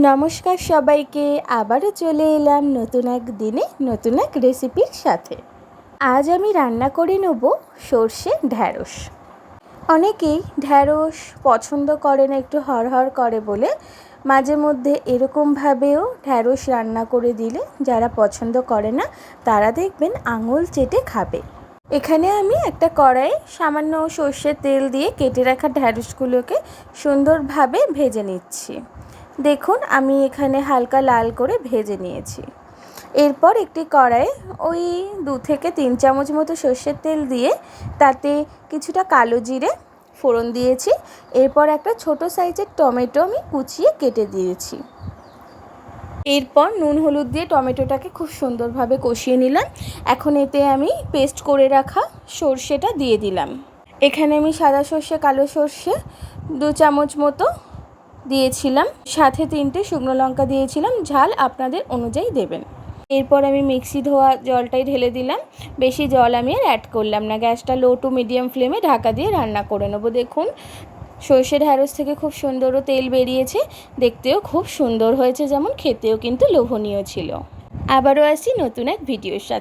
নমস্কার সবাইকে, আবারও চলে এলাম নতুন এক দিনে নতুন এক রেসিপির সাথে। আজ আমি রান্না করে নেব সর্ষে ঢ্যাঁড়স। অনেকেই ঢ্যাঁড়স পছন্দ করে না, একটু হড়হড় করে বলে মাঝে মধ্যে এরকমভাবেও ঢ্যাঁড়স রান্না করে দিলে যারা পছন্দ করে না তারা দেখবেন আঙুল চেটে খাবে। এখানে আমি একটা কড়াই সামান্য সর্ষের তেল দিয়ে কেটে রাখা ঢ্যাঁড়সগুলোকে সুন্দরভাবে ভেজে নিচ্ছি। দেখুন আমি এখানে হালকা লাল করে ভেজে নিয়েছি। এরপর একটি কড়াইয়ে ওই 2 থেকে 3 চামচ মতো সর্ষের তেল দিয়ে তাতে কিছুটা কালো জিরে ফোড়ন দিয়েছি। এরপর একটা ছোট সাইজের টমেটো আমি কুচিয়ে কেটে দিয়েছি। এরপর নুন হলুদ দিয়ে টমেটোটাকে খুব সুন্দরভাবে কষিয়ে নিলাম। এখন এতে আমি পেস্ট করে রাখা সর্ষেটা দিয়ে দিলাম। এখানে আমি সাদা সর্ষে কালো সর্ষে 2 চামচ মতো দিয়েছিলাম, সাথে 3টে শুকনো লঙ্কা দিয়েছিলাম, ঝাল আপনাদের অনুযায়ী দেবেন। এরপর আমি মিক্সি ধোয়া জলটাই ঢেলে দিলাম, বেশি জল আমি আর অ্যাড করলাম না। গ্যাসটা লো টু মিডিয়াম ফ্লেমে ঢাকা দিয়ে রান্না করে নেবো। দেখুন সর্ষে ঢ্যাঁড়স থেকে খুব সুন্দরও তেল বেরিয়েছে, দেখতেও খুব সুন্দর হয়েছে, যেমন খেতেও কিন্তু লোভনীয় ছিল। আবারও আসি নতুন এক ভিডিওর সাথে।